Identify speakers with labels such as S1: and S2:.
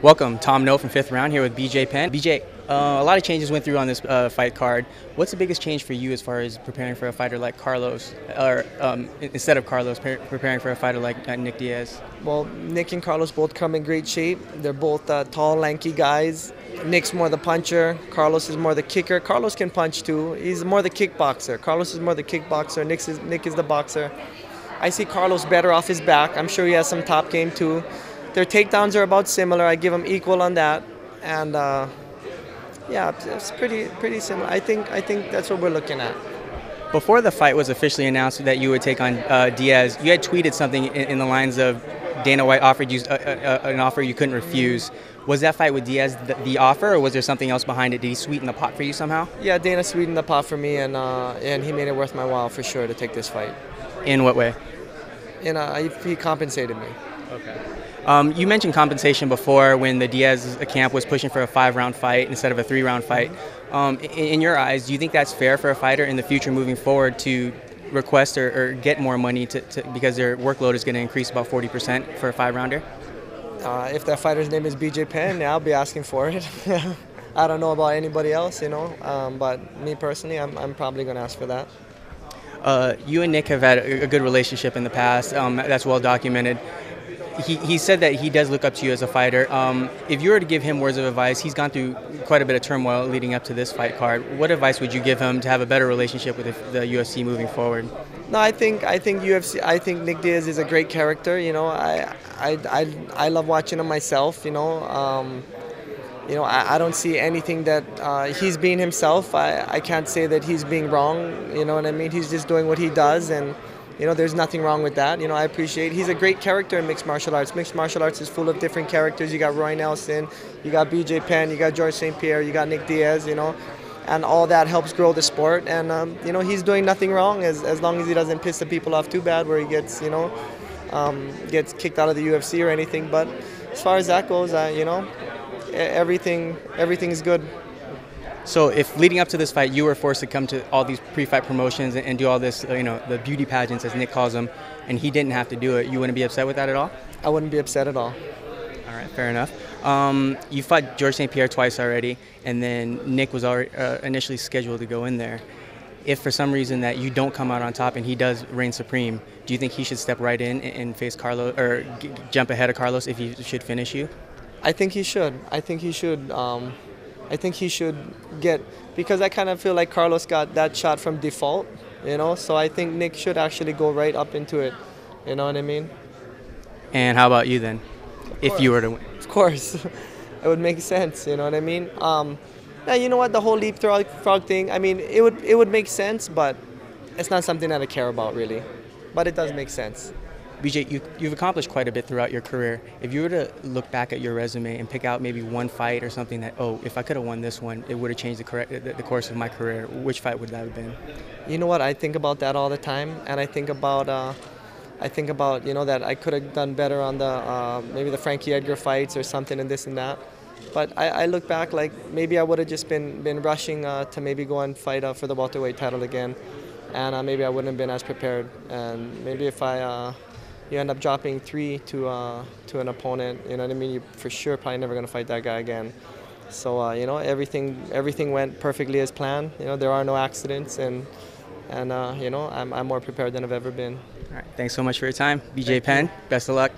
S1: Welcome, Tom No from Fifth Round here with BJ Penn. BJ, a lot of changes went through on this fight card. What's the biggest change for you as far as preparing for a fighter like Carlos, or instead of Carlos, preparing for a fighter like Nick Diaz?
S2: Well, Nick and Carlos both come in great shape. They're both tall, lanky guys. Nick's more the puncher. Carlos is more the kicker. Carlos can punch too. He's more the kickboxer. Carlos is more the kickboxer. Nick is the boxer. I see Carlos better off his back. I'm sure he has some top game too. Their takedowns are about similar. I give them equal on that, and yeah, it's pretty similar. I think that's what we're looking at.
S1: Before the fight was officially announced that you would take on Diaz, you had tweeted something in the lines of Dana White offered you an offer you couldn't refuse. Was that fight with Diaz the offer, or was there something else behind it? Did he sweeten the pot for you somehow?
S2: Yeah, Dana sweetened the pot for me, and he made it worth my while for sure to take this fight.
S1: In what way?
S2: He compensated me.
S1: Okay. You mentioned compensation before when the Diaz camp was pushing for a 5-round fight instead of a 3-round fight. In your eyes, do you think that's fair for a fighter in the future moving forward to request or get more money because their workload is going to increase about 40% for a 5-rounder?
S2: If that fighter's name is BJ Penn, yeah, I'll be asking for it. I don't know about anybody else, but me personally, I'm probably going to ask for that.
S1: You and Nick have had a good relationship in the past. That's well documented. He said that he does look up to you as a fighter. If you were to give him words of advice, he's gone through quite a bit of turmoil leading up to this fight card. What advice would you give him to have a better relationship with the UFC moving forward?
S2: No, I think UFC. I think Nick Diaz is a great character. I love watching him myself. I don't see anything that he's being himself. I can't say that he's being wrong. You know what I mean? He's just doing what he does, and there's nothing wrong with that. I appreciate he's a great character in mixed martial arts. Mixed martial arts is full of different characters. You got Roy Nelson, you got BJ Penn, you got George St. Pierre, you got Nick Diaz, and all that helps grow the sport. And, he's doing nothing wrong as long as he doesn't piss the people off too bad where he gets, gets kicked out of the UFC or anything. But as far as that goes, everything's good.
S1: So if leading up to this fight you were forced to come to all these pre-fight promotions and do all this, the beauty pageants as Nick calls them, and he didn't have to do it, you wouldn't be upset with that at all?
S2: I wouldn't be upset at all.
S1: All right, fair enough. You fought George St. Pierre twice already, and then Nick was already initially scheduled to go in there. If for some reason that you don't come out on top and he does reign supreme, do you think he should step right in and face Carlos, or jump ahead of Carlos if he should finish you?
S2: I think he should. I think he should get, because I kind of feel like Carlos got that shot from default, so I think Nick should actually go right up into it, you know what I mean?
S1: And how about you then, if you were to win?
S2: Of course, it would make sense, you know what I mean? Yeah, you know what, the whole leapfrog thing, I mean, it would make sense, but it's not something that I care about really, but it does make sense.
S1: BJ, you've accomplished quite a bit throughout your career. If you were to look back at your resume and pick out maybe one fight or something that, if I could have won this one, it would have changed the course of my career, which fight would that have been?
S2: You know what, I think about that all the time, and I think about that I could have done better on the maybe the Frankie Edgar fights or something and this and that. But I look back like maybe I would have just been rushing to maybe go and fight for the welterweight title again, and maybe I wouldn't have been as prepared. And maybe if you end up dropping 3 to an opponent, you know what I mean? You for sure probably never going to fight that guy again. So everything went perfectly as planned. There are no accidents, and I'm more prepared than I've ever been.
S1: All right, thanks so much for your time, BJ Penn. Best of luck.